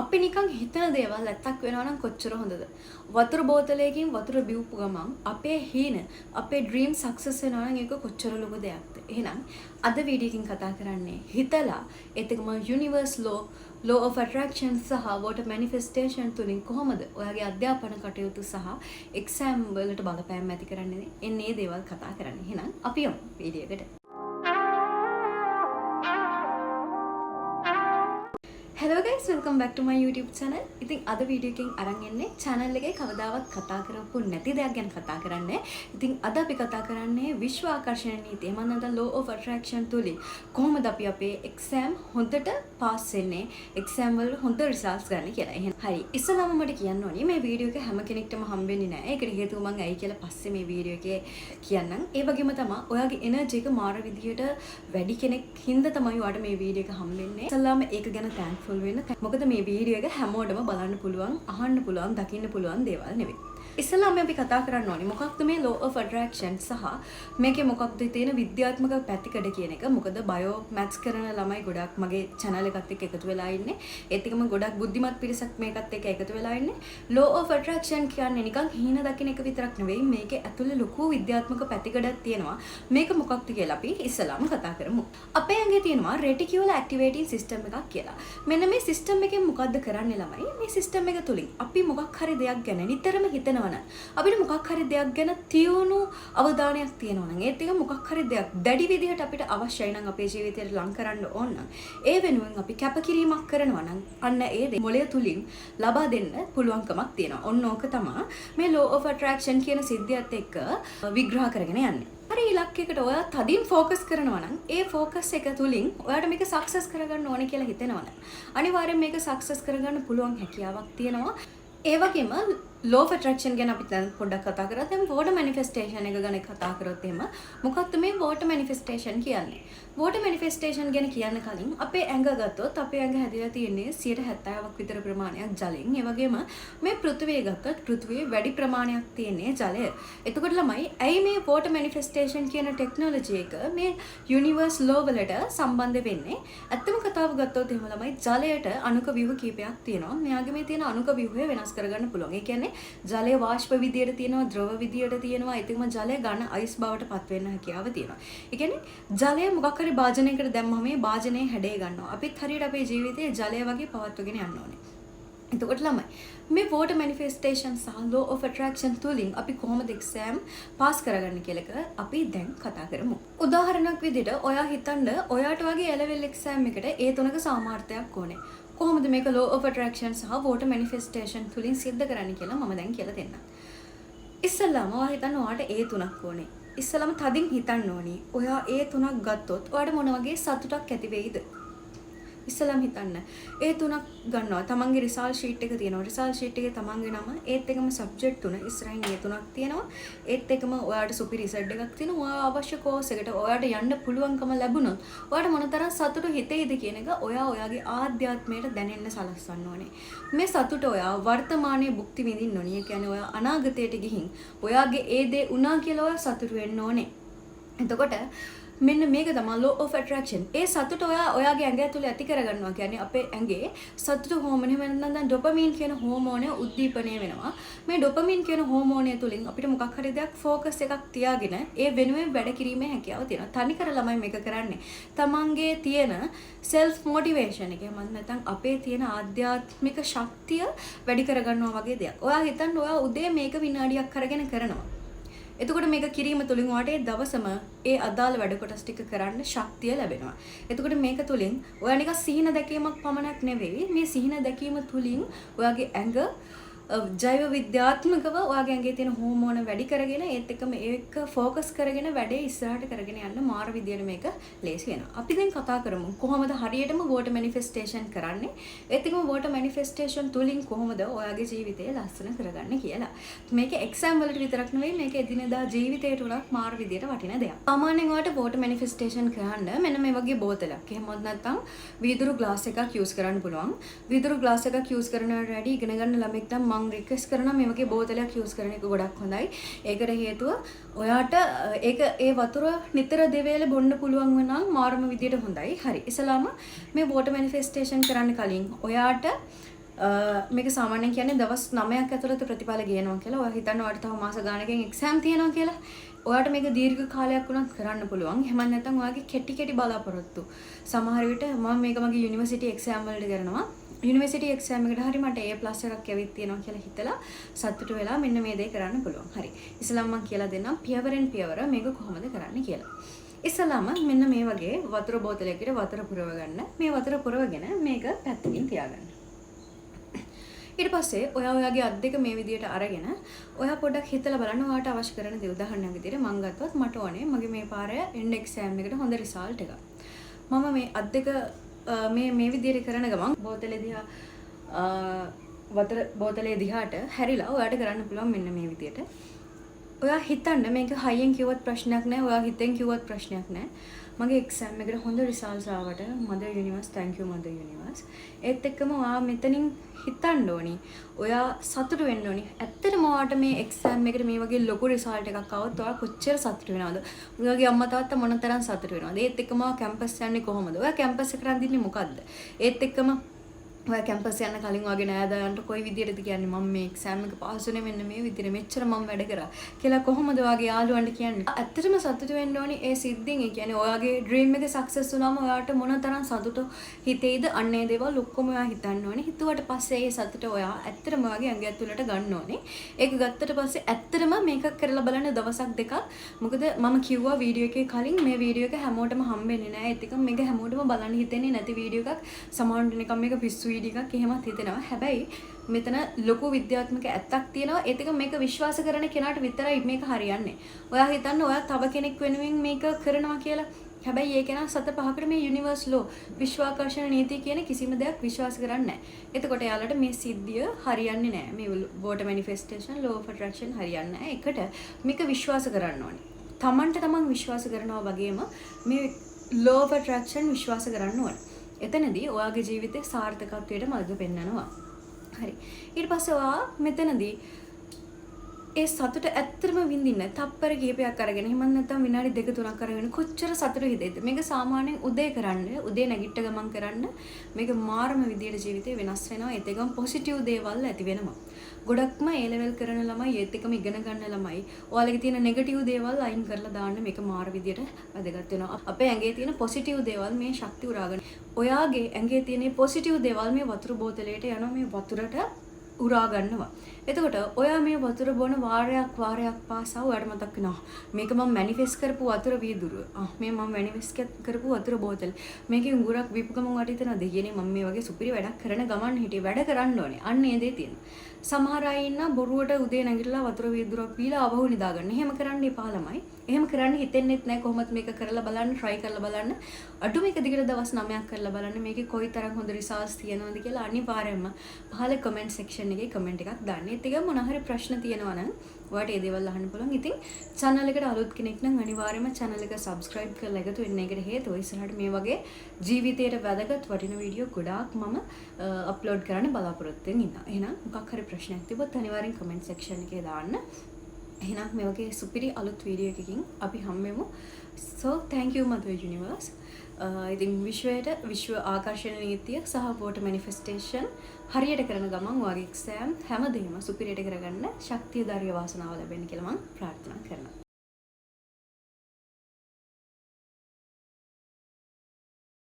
අපි නිකන් හිතන දේවල් ඇත්තක් වෙනවා නම් කොච්චර හොඳද? වතුර බෝතලයකින් වතුර බිව්පු ගමන් අපේ හීන, අපේ ඩ්‍රීම් සක්සස් වෙනවා නම් ඒක කොච්චර ලොකු දෙයක්ද? එහෙනම් අද වීඩියෝ එකකින් කතා කරන්නේ හිතලා ඒකම යුනිවර්ස් law of attraction සහ water manifestation තුලින් කොහොමද ඔයාගේ අධ්‍යාපන කටයුතු සහ එක්සෑම් වලට බලපෑම් ඇති කරන්නේ? එන්නේ මේ දේවල් කතා කරන්නේ. එහෙනම් අපි යමු වීඩියෝ එකට. Hello guys, welcome back to my YouTube channel. ඉතින් අද වීඩියෝ එකකින් අරන් එන්නේ channel එකේ කවදාවත් කතා කරපු නැති දෙයක් ගැන කතා කරන්නේ. ඉතින් අද අපි කතා කරන්නේ විශ්ව ආකර්ෂණ නීතිය. මම නැත්නම් law of attraction තුලින් කොහොමද අපි අපේ exam හොඳට pass වෙන්නේ, exam වල හොඳ results ගන්න කියලා. එහෙනම් හරි. ඉස්සෙල්ලාම මට කියන්න ඕනේ මේ වීඩියෝ එක හැම කෙනෙක්ටම හම්බෙන්නේ නැහැ. ඒකට හේතුව මම ඇයි කියලා පස්සේ මේ වීඩියෝ එකේ කියන්නම්. ඒ වගේම තමයි ඔයාගේ energy එක මාර විදියට වැඩි කෙනෙක් හින්දා තමයි ඔයාට මේ වීඩියෝ එක හම්බෙන්නේ. ඉස්සෙල්ලාම ඒක ගැන thankful වෙන්න. මොකද මේ වීඩියෝ එක හැමෝටම බලන්න පුළුවන්, අහන්න පුළුවන්, දකින්න පුළුවන් දේවල් නෙවෙයි. ඉස්සෙල්ලාම අපි කතා කරන්න ඕනේ මොකක්ද මේ law of attraction සහ මේකේ මොකක්ද තියෙන විද්‍යාත්මක පැතිකඩ කියන එක. මොකද බයෝ මැත්ස් කරන ළමයි ගොඩක් මගේ channel එකත් එක්ක එකතු වෙලා ඉන්නේ. ඒත් එකම ගොඩක් බුද්ධිමත් පිරිසක් මේකත් එක්ක එකතු වෙලා ඉන්නේ. law of attraction කියන්නේ නිකන් හීන දකින්න එක විතරක් නෙවෙයි. මේකේ ඇතුලේ ලොකු විද්‍යාත්මක පැතිකඩක් තියෙනවා. මේක මොකක්ද කියලා අපි ඉස්සෙල්ලාම කතා කරමු. අපේ ඇඟේ තියෙනවා reticular activating system එකක් කියලා. මෙන්න මේ system එකෙන් මොකද්ද කරන්නේ ළමයි? මේ system එක තුලින් අපි මොකක් හරි දෙයක් ගැන නිතරම හිතනවා අපිට මොකක් හරි දෙයක් ගැන තියුණු අවධානයක් තියෙනවා නම් ඒත් එක මොකක් හරි දෙයක් දැඩි විදිහට අපිට අවශ්‍යයි නම් අපේ ජීවිතයට ලං කරන්න ඕන නම් ඒ වෙනුවෙන් අපි කැපකිරීමක් කරනවා නම් අන්න ඒ මොළය තුලින් ලබා දෙන්න පුළුවන්කමක් තියෙනවා. ඔන්න ඕක තමයි මේ law of attraction කියන සිද්ධියත් එක්ක විග්‍රහ කරගෙන යන්නේ. හරි ඉලක්කයකට ඔයා තදින් ફોකස් කරනවා නම් ඒ ફોකස් එක තුලින් ඔයාට මේක සක්සස් කරගන්න ඕනේ කියලා හිතෙනවා නම් අනිවාර්යෙන් මේක සක්සස් කරගන්න පුළුවන් හැකියාවක් තියෙනවා. ඒ වගේම law of attraction ගැන අපි දැන් පොඩ්ඩක් කතා කරා. දැන් water manifestation එක ගැන කතා කරොත් එහෙම මොකක්ද මේ water manifestation කියන්නේ? water manifestation ගැන කියන්න කලින් අපේ ඇඟ ගත්තොත් අපේ ඇඟ හැදිලා තියෙන්නේ 70%ක් විතර ප්‍රමාණයක් ජලයෙන්. ඒ වගේම මේ පෘථිවිය ගත්තොත් පෘථිවියේ වැඩි ප්‍රමාණයක් තියෙන්නේ ජලය. එතකොට ළමයි ඇයි මේ water manifestation කියන ටෙක්නොලොජි එක මේ universe law වලට සම්බන්ධ වෙන්නේ? ඇත්තම කතාව ගත්තොත් එහෙම ළමයි ජලයට අණුක ව්‍යුහ කීපයක් තියෙනවා. මෙයාගේ මේ තියෙන අණුක ව්‍යුහය වෙනස් කරගන්න පුළුවන්. ඒ කියන්නේ ජලය වාෂ්ප විදියට තියෙනවා, ද්‍රව විදියට තියෙනවා. ඒකම ජලය ඝන අයිස් බවට පත් වෙන්න හැකියාව තියෙනවා. ඒ කියන්නේ ජලය මොකක් හරි භාජනයකට දැම්මම මේ භාජනයේ හැඩය ගන්නවා. අපිත් හරියට අපේ ජීවිතයේ ජලය වගේ පවත්වගෙන යන්න ඕනේ. එතකොට ළමයි මේ water manifestation සහ law of attraction තුලින් අපි කොහොමද exam pass කරගන්නේ කියලා එක අපි දැන් කතා කරමු. උදාහරණයක් විදිහට ඔයා හිතන්න ඔයාට වගේ A-level exam එකට A3ක සාමාර්ථයක් ඕනේ. කොහොමද මේක law of attraction සහ water manifestation තුලින් සිද්ධ කරන්නේ කියලා මම දැන් කියලා දෙන්නම්. ඉස්සෙල්ලාම ඔයා හිතන්න ඔයාට A3ක් ඕනේ. ඉස්සෙල්ලාම තදින් හිතන්න ඕනේ. ඔයා A3ක් ගත්තොත් ඔයාට මොන වගේ සතුටක් ඇති වෙයිද? ඉස්සෙල්ලාම හිතන්න. A3ක් ගන්නවා. තමන්ගේ රිසල්ට් ෂීට් එක තියෙනවා. රිසල්ට් ෂීට් එකේ තමන්ගේ නම ඒත් එකම සබ්ජෙක්ට් තුන ඉස්සරහින් A3ක් තියෙනවා. ඒත් එකම ඔයාට සුපි රිසල්ට් එකක් තියෙනවා. ඔයා අවශ්‍ය කෝස් එකට ඔයාට යන්න පුළුවන්කම ලැබුණොත් ඔයාට මොනතරම් සතුට හිතෙයිද කියන එක ඔයාගේ ආධ්‍යාත්මයට දැනෙන්න සලස්වන්න ඕනේ. මේ සතුට ඔයා වර්තමානයේ භුක්ති විඳින්න ඕනේ. ඒ කියන්නේ ඔයා අනාගතයට ගිහින් ඔයාගේ ඒ දේ උනා කියලා ඔයා සතුට වෙන්න ඕනේ. එතකොට මෙන්න මේක තමයි law of attraction. ඒ සතුට ඔයාගේ ඇඟ ඇතුලේ ඇති කරගන්නවා. කියන්නේ අපේ ඇඟේ සතුට හෝමෝන වෙනනම් දැන් ඩොපමින් කියන හෝමෝනය උද්දීපනය වෙනවා. මේ ඩොපමින් කියන හෝමෝනය තුලින් අපිට මොකක් හරි දෙයක් ફોකස් එකක් තියාගෙන ඒ වෙනුවෙන් වැඩ කිරීමේ හැකියාව තියෙනවා. තනිකර ළමයි මේක කරන්නේ. තමන්ගේ තියෙන self motivation එක මම නැත්නම් අපේ තියෙන ආධ්‍යාත්මික ශක්තිය වැඩි කරගන්නවා වගේ දෙයක්. ඔයා හිතන්න ඔයා උදේ මේක විනාඩියක් කරගෙන කරනවා. එතකොට මේක කිරීම තුලින් ඔයාට ඒ දවසම ඒ අදාළ වැඩ කොටස් ටික කරන්න ශක්තිය ලැබෙනවා. එතකොට මේක තුලින් ඔයා නිකන් සිහින දැකීමක් පමණක් නෙවෙයි මේ සිහින දැකීම තුලින් ඔයාගේ ඇඟ ජෛව විද්‍යාත්මකව ඔයාගේ ඇඟේ තියෙන හෝමෝන වැඩි කරගෙන ඒත් එක්කම ඒක ફોකස් කරගෙන වැඩේ ඉස්සරහට කරගෙන යන්න මාර විදියට මේක ලේසි වෙනවා. අපි දැන් කතා කරමු කොහොමද හරියටම water manifestation කරන්නේ. ඒත් එක්කම water manifestation තුලින් කොහොමද ඔයාගේ ජීවිතය ලස්සන කරගන්නේ කියලා. මේක exam වලට විතරක් නෙවෙයි මේක එදිනෙදා ජීවිතයට උනත් මාර විදියට වටින දෙයක්. සාමාන්‍යයෙන් ඔයාට water manifestation කරන්න මෙන්න මේ වගේ බෝතලයක්. එහෙමත් නැත්නම් වීදුරු ග්ලාස් එකක් use කරන්න පුළුවන්. වීදුරු ග්ලාස් එකක් use කරනවට වැඩි ඉගෙන ගන්න ළමෙක් නම් මම රික්වෙස්ට් කරනවා මේ වගේ බෝතලයක් යූස් කරන එක ගොඩක් හොඳයි. ඒකට හේතුව ඔයාට ඒක ඒ වතුර නිතර දෙවේල බොන්න පුළුවන් වෙනම් මාරම විදියට හොඳයි. හරි. ඉස්සලාම මේ water manifestation කරන්න කලින් ඔයාට මේක සාමාන්‍යයෙන් කියන්නේ දවස් 9ක් ඇතුළත ප්‍රතිඵල ගේනවා කියලා. ඔයා හිතන්න ඔයාලට තව මාස ගානකින් එක්සෑම් තියෙනවා කියලා. ඔයාට මේක දීර්ඝ කාලයක් වුණත් කරන්න පුළුවන්. එහෙම නැත්නම් ඔයාගේ කෙටි බලාපොරොත්තු. සමහර විට මම මේක මගේ යුනිවර්සිටි එක්සෑම් වලට කරනවා. යුනිවර්සිටි එක්සෑම් එකට හරි මට A+ එකක් ඇවිත් තියෙනවා කියලා හිතලා සතුටු වෙලා මෙන්න මේ දේ කරන්න පුළුවන්. හරි. ඉස්සෙල්ලාම මම කියලා දෙන්නම් පියවරෙන් පියවර මේක කොහොමද කරන්න කියලා. ඉස්සෙල්ලාම මෙන්න මේ වගේ වතුර බෝතලයකට වතුර පුරව ගන්න. මේ වතුර පුරවගෙන මේක පැත්තකින් තියාගන්න. ඊට පස්සේ ඔයාගේ අත් දෙක මේ විදියට අරගෙන ඔයා පොඩ්ඩක් හිතලා බලන්න ඔයාට අවශ්‍ය කරන දේ. උදාහරණයක් විදියට මම ගත්තොත් මට ඕනේ මගේ මේ පාරේ එන්ඩ් එක්සෑම් එකට හොඳ රිසල්ට් එකක්. මම මේ අත් දෙක මේ විදියට කරන ගමන් බෝතලේ දිහා වතුර බෝතලේ දිහාට හැරිලා ඔයාට කරන්න පුළුවන් මෙන්න මේ විදියට. ඔයා හිතන්න මේක හයියෙන් කිව්වත් ප්‍රශ්නයක් නැහැ. ඔයා හිතෙන් කිව්වත් ප්‍රශ්නයක් නැහැ. මගේ එක්සෑම් එකට හොඳ රිසල්ට්ස් ආවට මදර් යුනිවර්ස් thank you මදර් යුනිවර්ස්. ඒත් එක්කම ඔයා මෙතනින් හිතන්න ඕනි. ඔයා සතුටු වෙන්න ඕනි. ඇත්තටම ඔයාට මේ එක්සෑම් එකට මේ වගේ ලොකු රිසල්ට් එකක් ආවොත් ඔයා කොච්චර සතුටු වෙනවද? ඔයාගේ අම්මා තාත්තා මොනතරම් සතුටු වෙනවද? ඒත් එක්කම ඔයා කැම්පස් යන්නේ කොහොමද? ඔයා කැම්පස් එකට අඳින්නේ මොකද්ද? ඒත් එක්කම ඔයා කැම්පස් යන්න කලින් ඔයාගේ නෑදෑයන්ට කොයි විදියටද කියන්නේ මම මේ එක්සෑම් එක පාස් වුණේ මෙන්න මේ විදියට මෙච්චර මම වැඩ කරා කියලා කොහොමද ඔයාගේ යාළුවන්ට කියන්නේ? ඇත්තටම සතුටු වෙන්න ඕනි ඒ සිද්ධියෙන්. ඒ කියන්නේ ඔයාගේ ඩ්‍රීම් එක සක්සස් වුණාම ඔයාට මොනතරම් සතුට හිතේද අන්න ඒ දේවල් ඔක්කොම ඔයා හිතන්න ඕනේ. හිතුවට පස්සේ ඒ සතුට ඔයා ඇත්තටම ඔයාගේ ඇඟ ඇතුළට ගන්න ඕනේ. ඒක ගත්තට පස්සේ ඇත්තටම මේක කරලා බලන්න දවසක් දෙකක්. මොකද මම කිව්වා වීඩියෝ එකේ කලින් මේ වීඩියෝ එක හැමෝටම හම්බෙන්නේ නෑ. ඒත් එක මේක හැමෝටම බලන්න හිතෙන්නේ නැති වීඩියෝ එකක්. සමහරවිට නිකන් මේක පිස්සු වීඩියෝ එකක් එහෙමත් හිතෙනවා. හැබැයි මෙතන ලොකු විද්‍යාත්මක ඇත්තක් තියෙනවා. ඒත් එක මේක විශ්වාස කරන කෙනාට විතරයි මේක හරියන්නේ. ඔයා හිතන්න ඔයා තව කෙනෙක් වෙනුවෙන් මේක කරනවා කියලා. හැබැයි ඒ කෙනා සත පහකට මේ යුනිවර්ස් ලෝ විශ්වාකර්ෂණ නීතිය කියන කිසිම දෙයක් විශ්වාස කරන්නේ නැහැ. එතකොට එයාලට මේ සිද්ධිය හරියන්නේ නැහැ. මේ water manifestation law of attraction හරියන්නේ නැහැ. එකට මේක විශ්වාස කරන්න ඕනේ. තමන්ට තමන් විශ්වාස කරනවා වගේම මේ ලෝ ඔෆ් ඇට්‍රැක්ෂන් විශ්වාස කරන්න ඕනේ. එතනදී ඔයාගේ ජීවිතේ සාර්ථකත්වයට මඟ පෙන්වනවා. හරි. ඊට පස්සේ ඔයා මෙතනදී ඒ සතුට ඇත්තටම විඳින්න තප්පර කීපයක් අරගෙන එහෙම නැත්නම් විනාඩි 2-3ක් අරගෙන කොච්චර සතුට හිතෙයිද මේක සාමාන්‍යයෙන් උදේ කරන්න උදේ නැගිට ගමන් කරන්න මේක මාරම විදියට ජීවිතේ වෙනස් වෙනවා ඒත් එකම පොසිටිව් දේවල් ඇති වෙනවා ගොඩක්ම ඒ ලෙවල් කරන ළමයි ඒත් එකම ඉගෙන ගන්න ළමයි ඔයාලගේ තියෙන නෙගටිව් දේවල් අයින් කරලා දාන්න මේක මාර විදියට වැදගත් වෙනවා අපේ ඇඟේ තියෙන පොසිටිව් දේවල් මේ ශක්තිය උරාගෙන ඔයාගේ ඇඟේ තියෙන පොසිටිව් දේවල් මේ වතුර බෝතලයට යනවා මේ වතුරට උරා ගන්නවා. එතකොට ඔයා මේ වතුර බොන වාරයක් පාසා ඔයාට මතක් වෙනවා. මේක මම මැනිෆෙස්ට් කරපු වතුර වීදුරුව. මේ මම මැනිෆෙස්ට් කරපු වතුර බෝතල්. මේකේ උඟුරක් බීපු ගමන් වට හිතනවා දෙයියනේ මම මේ වගේ සුපිරි වැඩක් කරන ගමන් හිටියේ වැඩ කරන්න ඕනේ. අන්න ඒ දේ තියෙනවා. සමහර අය ඉන්න බොරුවට උදේ නැගිටලා වතුර වීදුරුවක් පීලා අවහු නිදාගන්න. එහෙම කරන්න එපා ළමයි. එහෙම කරන්න හිතෙන්නෙත් නැහැ කොහොමද මේක කරලා බලන්න try කරලා බලන්න. අඩුම එක දිගට දවස් 9ක් කරලා බලන්න මේකේ කොයිතරම් හොඳ results තියෙනවද කියලා අනිවාර්යයෙන්ම පහළ comment section එකේ comment එකක් දාන්න. ඒත් එක මොන හරි ප්‍රශ්න තියෙනවා නම් ඔයාලට ඒ දේවල් අහන්න පුළුවන්. ඉතින් channel එකට අලුත් කෙනෙක් නම් අනිවාර්යයෙන්ම channel එක subscribe කරලා එකතු වෙන්න. ඒකට හේතුව ඉස්සරහට මේ වගේ ජීවිතයට වැදගත් වටින වීඩියෝ ගොඩාක් මම upload කරන්න බලාපොරොත්තු වෙන ඉන්නවා. එහෙනම් මොකක් හරි ප්‍රශ්නයක් තිබ්බොත් අනිවාර්යෙන් comment section එකේ දාන්න. එහෙනම් මේ වගේ සුපිරි අලුත් වීඩියෝ එකකින් අපි හම්බෙමු. So thank you Mother Universe. ඉතින් විශ්ව ආකර්ෂණ නීතිය සහ වෝටර් මැනිෆෙස්ටේෂන් හරියට කරන ගමන් ඔයාගේ එක්සෑම් හැමදේම සුපිරියට කරගන්න ශක්තිය ධෛර්ය වාසනාව ලැබෙන්න කියලා මම ප්‍රාර්ථනා කරනවා.